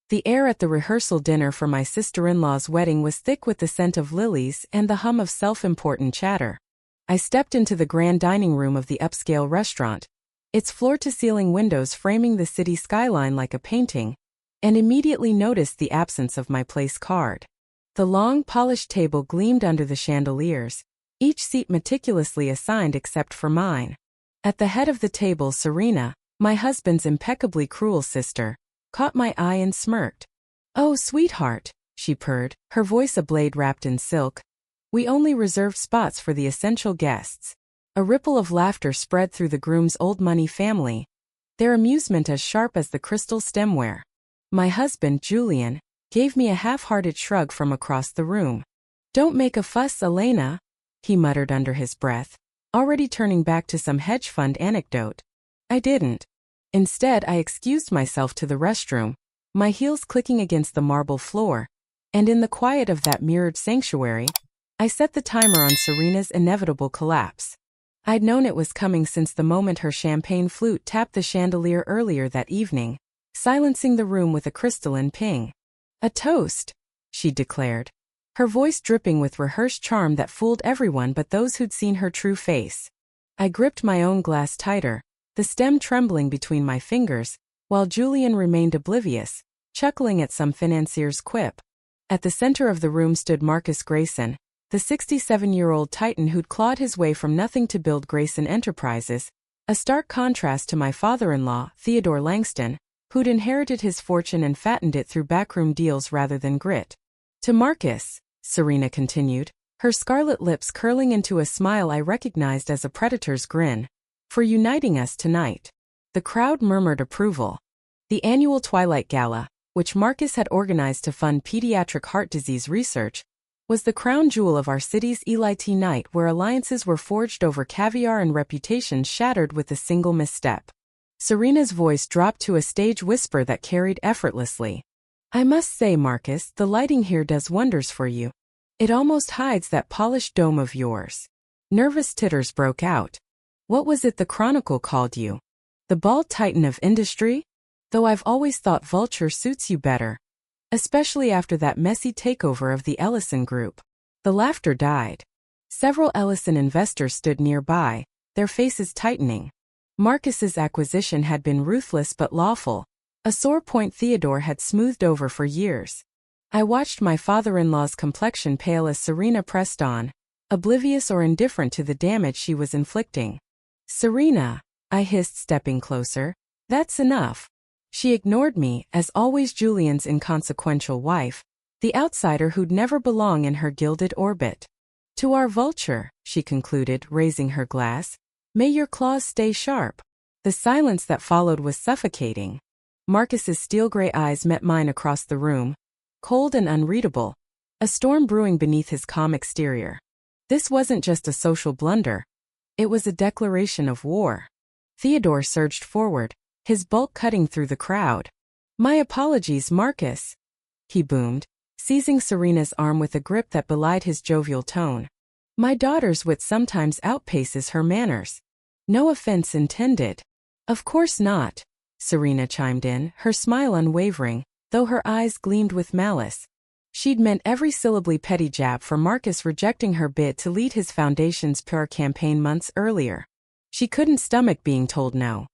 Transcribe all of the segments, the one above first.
The air at the rehearsal dinner for my sister-in-law's wedding was thick with the scent of lilies and the hum of self-important chatter. I stepped into the grand dining room of the upscale restaurant, its floor-to-ceiling windows framing the city skyline like a painting, and immediately noticed the absence of my place card. The long, polished table gleamed under the chandeliers, each seat meticulously assigned except for mine. At the head of the table, Serena, my husband's impeccably cruel sister, caught my eye and smirked. "Oh, sweetheart," she purred, her voice a blade wrapped in silk. "We only reserved spots for the essential guests." A ripple of laughter spread through the groom's old money family, their amusement as sharp as the crystal stemware. My husband, Julian, gave me a half-hearted shrug from across the room. "Don't make a fuss, Elena," he muttered under his breath, already turning back to some hedge fund anecdote. I didn't. Instead, I excused myself to the restroom, my heels clicking against the marble floor, and in the quiet of that mirrored sanctuary, I set the timer on Serena's inevitable collapse. I'd known it was coming since the moment her champagne flute tapped the chandelier earlier that evening, silencing the room with a crystalline ping. "A toast," she declared, her voice dripping with rehearsed charm that fooled everyone but those who'd seen her true face. I gripped my own glass tighter, the stem trembling between my fingers, while Julian remained oblivious, chuckling at some financier's quip. At the center of the room stood Marcus Grayson, the 67-year-old titan who'd clawed his way from nothing to build Grayson Enterprises, a stark contrast to my father-in-law, Theodore Langston, who'd inherited his fortune and fattened it through backroom deals rather than grit. "To Marcus," Serena continued, her scarlet lips curling into a smile I recognized as a predator's grin, "for uniting us tonight." The crowd murmured approval. The annual Twilight Gala, which Marcus had organized to fund pediatric heart disease research, was the crown jewel of our city's elite night where alliances were forged over caviar and reputations shattered with a single misstep. Serena's voice dropped to a stage whisper that carried effortlessly. "I must say, Marcus, the lighting here does wonders for you. It almost hides that polished dome of yours." Nervous titters broke out. "What was it the Chronicle called you? The bald titan of industry? Though I've always thought vulture suits you better. Especially after that messy takeover of the Ellison Group." The laughter died. Several Ellison investors stood nearby, their faces tightening. Marcus's acquisition had been ruthless but lawful, a sore point Theodore had smoothed over for years. I watched my father-in-law's complexion pale as Serena pressed on, oblivious or indifferent to the damage she was inflicting. "Serena," I hissed, stepping closer, "that's enough." She ignored me, as always, Julian's inconsequential wife, the outsider who'd never belong in her gilded orbit. "To our vulture," she concluded, raising her glass, "may your claws stay sharp." The silence that followed was suffocating. Marcus's steel-gray eyes met mine across the room, cold and unreadable, a storm brewing beneath his calm exterior. This wasn't just a social blunder. It was a declaration of war. Theodore surged forward, his bulk cutting through the crowd. "My apologies, Marcus," he boomed, seizing Serena's arm with a grip that belied his jovial tone. "My daughter's wit sometimes outpaces her manners." "No offense intended." "Of course not," Serena chimed in, her smile unwavering, though her eyes gleamed with malice. She'd meant every syllably petty jab for Marcus rejecting her bid to lead his foundation's PR campaign months earlier. She couldn't stomach being told no.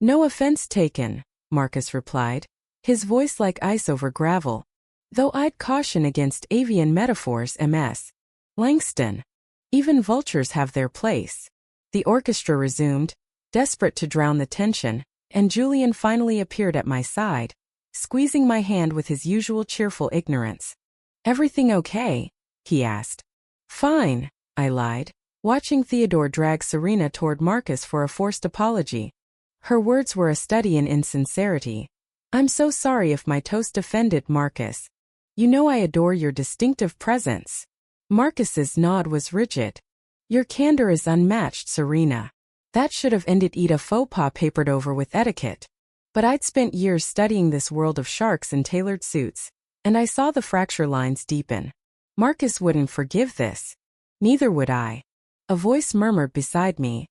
"No offense taken," Marcus replied, his voice like ice over gravel. "Though I'd caution against avian metaphors, Ms. Langston. Even vultures have their place." The orchestra resumed, desperate to drown the tension, and Julian finally appeared at my side, squeezing my hand with his usual cheerful ignorance. "Everything okay?" he asked. "Fine," I lied, watching Theodore drag Serena toward Marcus for a forced apology. Her words were a study in insincerity. "I'm so sorry if my toast offended, Marcus. You know I adore your distinctive presence." Marcus's nod was rigid. "Your candor is unmatched, Serena." That should have ended a faux pas papered over with etiquette. But I'd spent years studying this world of sharks in tailored suits, and I saw the fracture lines deepen. Marcus wouldn't forgive this. Neither would I. A voice murmured beside me.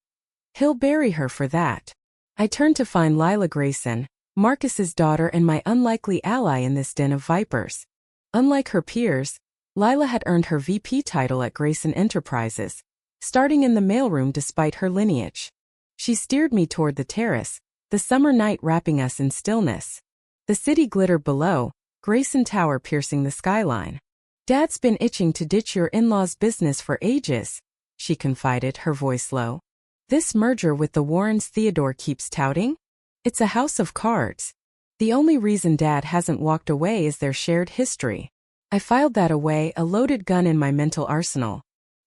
"He'll bury her for that." I turned to find Lila Grayson, Marcus's daughter and my unlikely ally in this den of vipers. Unlike her peers, Lila had earned her VP title at Grayson Enterprises, starting in the mailroom despite her lineage. She steered me toward the terrace, the summer night wrapping us in stillness. The city glittered below, Grayson Tower piercing the skyline. "Dad's been itching to ditch your in-laws' business for ages," she confided, her voice low. "This merger with the Warrens Theodore keeps touting? It's a house of cards. The only reason Dad hasn't walked away is their shared history." I filed that away, a loaded gun in my mental arsenal.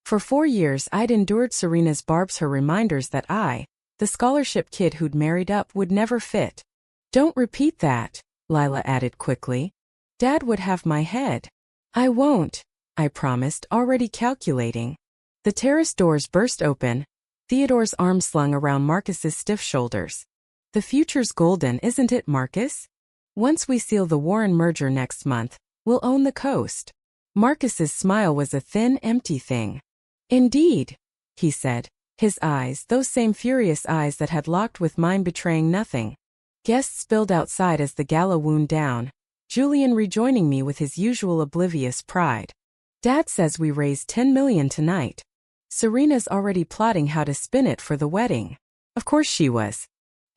For 4 years I'd endured Serena's barbs, her reminders that I, the scholarship kid who'd married up, would never fit. "Don't repeat that," Lila added quickly. "Dad would have my head." "I won't," I promised, already calculating. The terrace doors burst open, Theodore's arm slung around Marcus's stiff shoulders. "The future's golden, isn't it, Marcus? Once we seal the Warren merger next month, we'll own the coast." Marcus's smile was a thin, empty thing. "Indeed," he said, his eyes, those same furious eyes that had locked with mine, betraying nothing. Guests spilled outside as the gala wound down, Julian rejoining me with his usual oblivious pride. "Dad says we raise 10 million tonight. Serena's already plotting how to spin it for the wedding." Of course she was.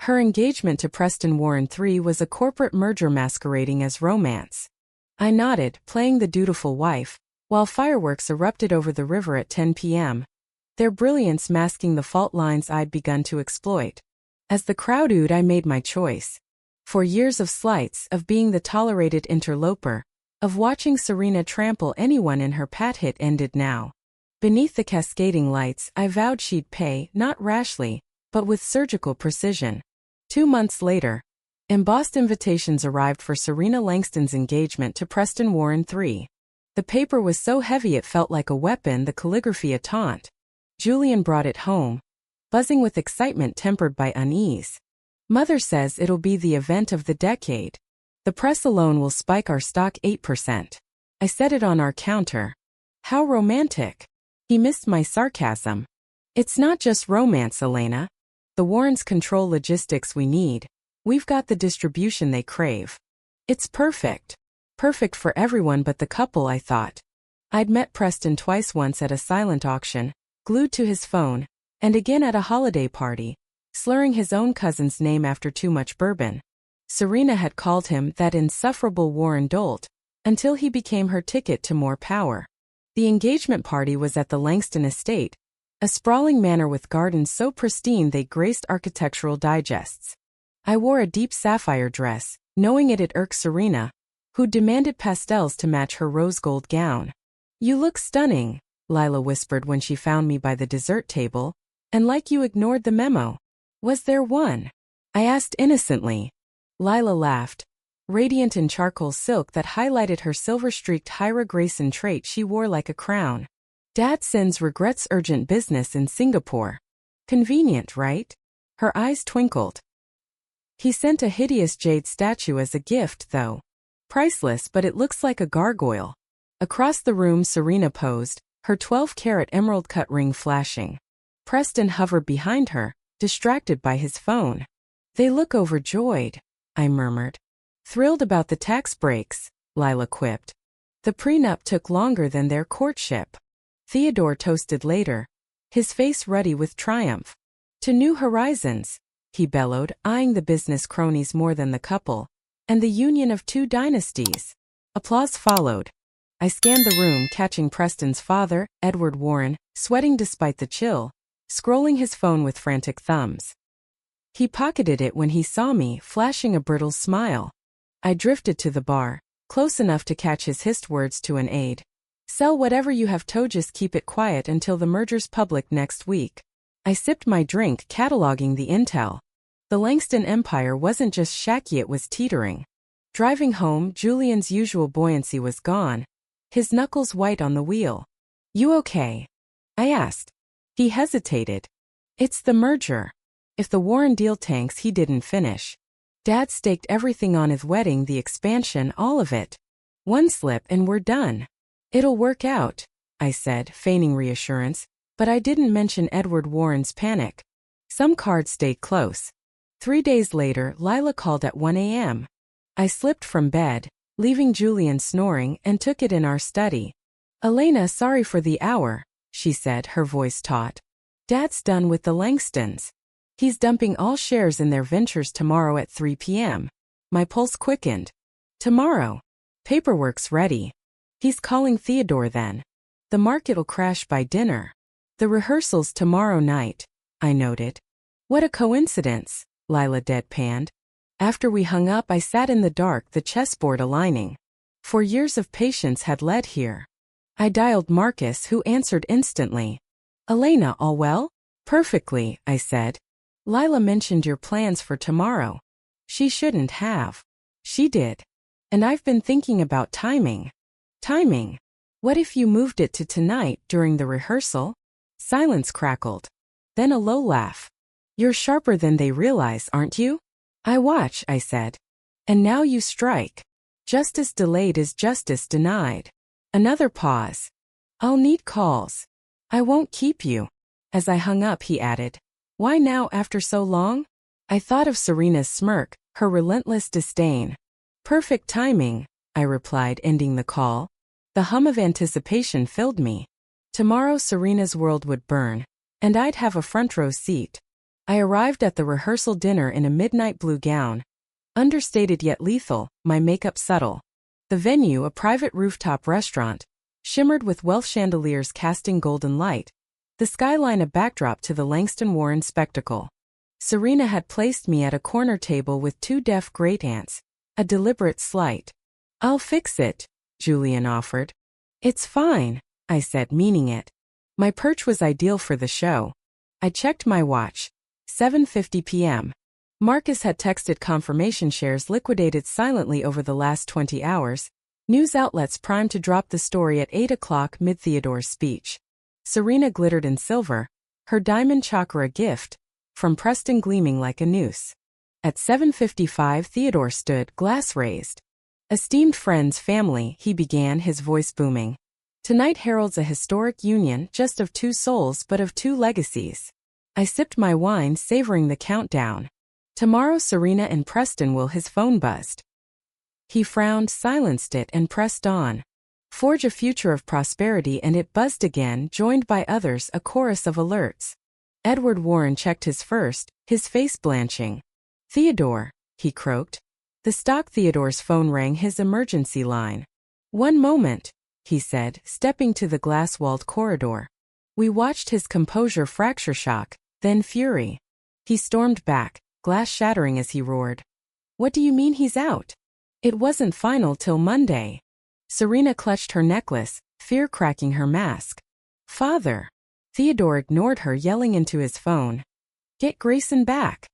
Her engagement to Preston Warren III was a corporate merger masquerading as romance. I nodded, playing the dutiful wife, while fireworks erupted over the river at 10 p.m., their brilliance masking the fault lines I'd begun to exploit. As the crowd oohed, I made my choice. 4 years of slights, of being the tolerated interloper, of watching Serena trample anyone in her path hit, ended now. Beneath the cascading lights, I vowed she'd pay, not rashly, but with surgical precision. 2 months later, embossed invitations arrived for Serena Langston's engagement to Preston Warren III. The paper was so heavy it felt like a weapon, the calligraphy a taunt. Julian brought it home, buzzing with excitement tempered by unease. "Mother says it'll be the event of the decade. The press alone will spike our stock 8%. I set it on our counter." "How romantic." He missed my sarcasm. "It's not just romance, Elena. The Warrens control logistics we need. We've got the distribution they crave. It's perfect. Perfect for everyone but the couple," I thought. I'd met Preston twice, once at a silent auction, glued to his phone, and again at a holiday party, slurring his own cousin's name after too much bourbon. Serena had called him that insufferable Warren dolt, until he became her ticket to more power. The engagement party was at the Langston estate, a sprawling manor with gardens so pristine they graced architectural digests. I wore a deep sapphire dress, knowing it'd irk Serena, who demanded pastels to match her rose gold gown. "You look stunning," Lila whispered when she found me by the dessert table, "and like you ignored the memo." "Was there one?" I asked innocently. Lila laughed, radiant in charcoal silk that highlighted her silver-streaked Hyra Grayson trait she wore like a crown. "Dad sends regrets urgent business in Singapore. Convenient, right?" Her eyes twinkled. "He sent a hideous jade statue as a gift, though. Priceless, but it looks like a gargoyle." Across the room Serena posed, her 12-carat emerald-cut ring flashing. Preston hovered behind her, distracted by his phone. "They look overjoyed," I murmured. "Thrilled about the tax breaks," Lila quipped. "The prenup took longer than their courtship." Theodore toasted later, his face ruddy with triumph. "To new horizons," he bellowed, eyeing the business cronies more than the couple, "and the union of 2 dynasties." Applause followed. I scanned the room, catching Preston's father, Edward Warren, sweating despite the chill, scrolling his phone with frantic thumbs. He pocketed it when he saw me, flashing a brittle smile. I drifted to the bar, close enough to catch his hissed words to an aide. "Sell whatever you have to, just keep it quiet until the merger's public next week." I sipped my drink, cataloging the intel. The Langston empire wasn't just shaky, it was teetering. Driving home, Julian's usual buoyancy was gone, his knuckles white on the wheel. "You okay?" I asked. He hesitated. "It's the merger. If the Warren deal tanks," he didn't finish. "Dad staked everything on his wedding, the expansion, all of it. One slip and we're done." "It'll work out," I said, feigning reassurance, but I didn't mention Edward Warren's panic. Some cards stayed close. 3 days later, Lila called at 1 a.m. I slipped from bed, leaving Julian snoring, and took it in our study. "Elena, sorry for the hour," she said, her voice taut. "Dad's done with the Langstons. He's dumping all shares in their ventures tomorrow at 3 p.m. My pulse quickened. Tomorrow. Paperwork's ready. He's calling Theodore then. The market'll crash by dinner. The rehearsal's tomorrow night, I noted. What a coincidence, Lila deadpanned. After we hung up, I sat in the dark, the chessboard aligning. 4 years of patience had led here. I dialed Marcus, who answered instantly. "Elena, all well?" "Perfectly," I said. "Lila mentioned your plans for tomorrow." "She shouldn't have." "She did. And I've been thinking about timing." "Timing? What if you moved it to tonight during the rehearsal?" Silence crackled. Then a low laugh. "You're sharper than they realize, aren't you?" "I watch," I said. "And now you strike. Justice delayed is justice denied." Another pause. "I'll need calls. I won't keep you." As I hung up, he added, "Why now after so long?" I thought of Serena's smirk, her relentless disdain. "Perfect timing," I replied, ending the call. The hum of anticipation filled me. Tomorrow Serena's world would burn, and I'd have a front row seat. I arrived at the rehearsal dinner in a midnight blue gown. Understated yet lethal, my makeup subtle. The venue, a private rooftop restaurant, shimmered with Welsh chandeliers casting golden light, the skyline a backdrop to the Langston Warren spectacle. Serena had placed me at a corner table with 2 deaf great-aunts, a deliberate slight. "I'll fix it," Julian offered. "It's fine," I said, meaning it. My perch was ideal for the show. I checked my watch. 7:50 p.m. Marcus had texted confirmation shares liquidated silently over the last 20 hours. News outlets primed to drop the story at 8 o'clock mid Theodore's speech. Serena glittered in silver, her diamond chakra gift, from Preston gleaming like a noose. At 7:55 Theodore stood, glass raised. "Esteemed friends, family," he began, his voice booming. "Tonight heralds a historic union, just of 2 souls but of 2 legacies." I sipped my wine, savoring the countdown. "Tomorrow Serena and Preston will." His phone buzzed. He frowned, silenced it, and pressed on. "Forge a future of prosperity," and it buzzed again, joined by others, a chorus of alerts. Edward Warren checked his first, his face blanching. "Theodore," he croaked. The stock Theodore's phone rang, his emergency line. "One moment," he said, stepping to the glass-walled corridor. We watched his composure fracture, shock, then fury. He stormed back, glass shattering as he roared. "What do you mean he's out? It wasn't final till Monday." Serena clutched her necklace, fear cracking her mask. "Father." Theodore ignored her, yelling into his phone. "Get Grayson back.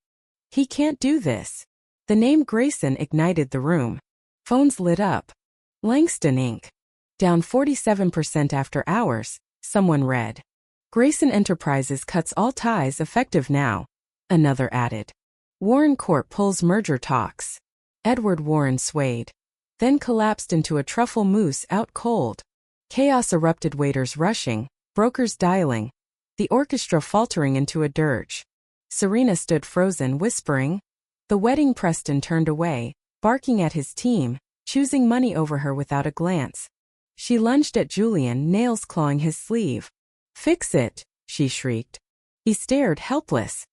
He can't do this." The name Grayson ignited the room. Phones lit up. "Langston Inc. Down 47% after hours," someone read. "Grayson Enterprises cuts all ties effective now," another added. "Warren Corp pulls merger talks." Edward Warren swayed, then collapsed into a truffle mousse, out cold. Chaos erupted, waiters rushing, brokers dialing, the orchestra faltering into a dirge. Serena stood frozen, whispering. The wedding. Preston turned away, barking at his team, choosing money over her without a glance. She lunged at Julian, nails clawing his sleeve. "Fix it," she shrieked. He stared, helpless.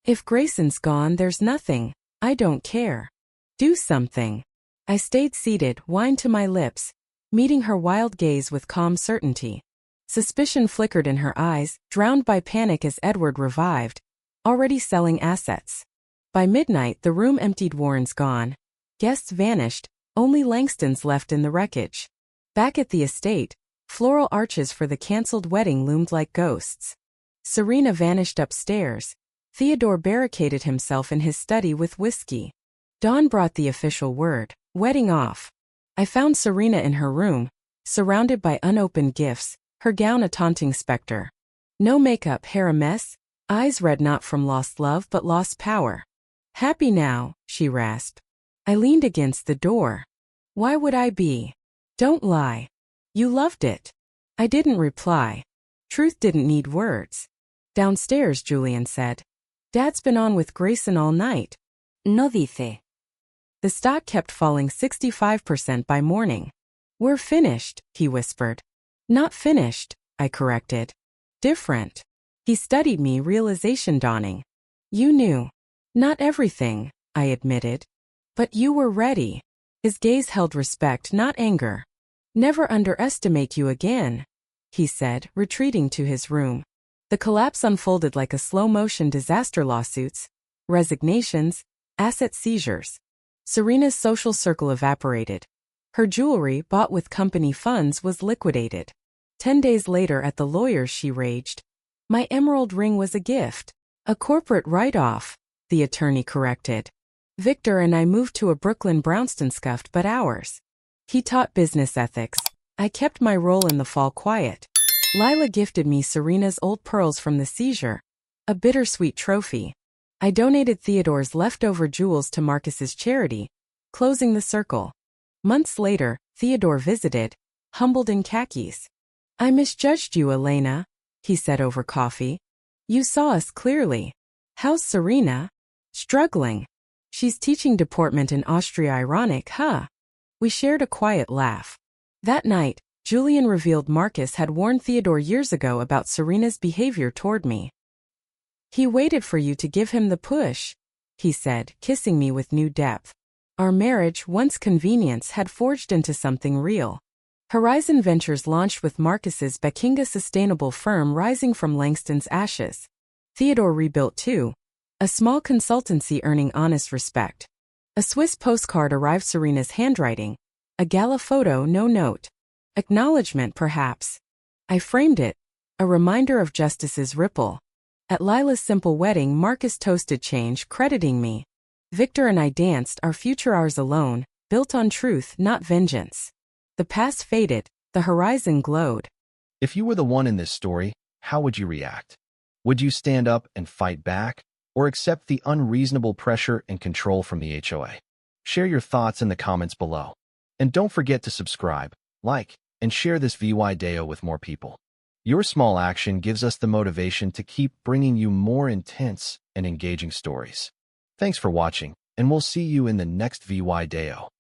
"If Grayson's gone, there's nothing. I don't care. Do something." I stayed seated, wine to my lips, meeting her wild gaze with calm certainty. Suspicion flickered in her eyes, drowned by panic as Edward revived, already selling assets. By midnight, the room emptied. Warren's gone. Guests vanished, only Langston's left in the wreckage. Back at the estate, floral arches for the cancelled wedding loomed like ghosts. Serena vanished upstairs. Theodore barricaded himself in his study with whiskey. Dawn brought the official word, wedding off. I found Serena in her room, surrounded by unopened gifts, her gown a taunting specter. No makeup, hair a mess, eyes red not from lost love but lost power. "Happy now," she rasped. I leaned against the door. "Why would I be?" "Don't lie. You loved it." I didn't reply. Truth didn't need words. "Downstairs," Julian said. "Dad's been on with Grayson all night. No dice. The stock kept falling 65% by morning. We're finished, he whispered. Not finished, I corrected. Different. He studied me, realization dawning. You knew. Not everything, I admitted. But you were ready. His gaze held respect, not anger. Never underestimate you again, he said, retreating to his room. The collapse unfolded like a slow-motion disaster: lawsuits, resignations, asset seizures. Serena's social circle evaporated. Her jewelry, bought with company funds, was liquidated. 10 days later at the lawyer's, she raged. My emerald ring was a gift. A corporate write-off, the attorney corrected. Victor and I moved to a Brooklyn brownstone, scuffed but ours. He taught business ethics. I kept my role in the fall quiet. Lila gifted me Serena's old pearls from the seizure. A bittersweet trophy. I donated Theodore's leftover jewels to Marcus's charity, closing the circle. Months later, Theodore visited, humbled in khakis. I misjudged you, Elena, he said over coffee. You saw us clearly. How's Serena? Struggling. She's teaching deportment in Austria. Ironic, huh? We shared a quiet laugh. That night, Julian revealed Marcus had warned Theodore years ago about Serena's behavior toward me. He waited for you to give him the push, he said, kissing me with new depth. Our marriage, once convenience, had forged into something real. Horizon Ventures launched with Marcus's Bekinga sustainable firm rising from Langston's ashes. Theodore rebuilt too. A small consultancy earning honest respect. A Swiss postcard arrived, Serena's handwriting. A gala photo, no note. Acknowledgement, perhaps. I framed it. A reminder of justice's ripple. At Lila's simple wedding, Marcus toasted change, crediting me. Victor and I danced, our future ours alone, built on truth, not vengeance. The past faded, the horizon glowed. If you were the one in this story, how would you react? Would you stand up and fight back, or accept the unreasonable pressure and control from the HOA? Share your thoughts in the comments below. And don't forget to subscribe, like, and share this video with more people. Your small action gives us the motivation to keep bringing you more intense and engaging stories. Thanks for watching, and we'll see you in the next video.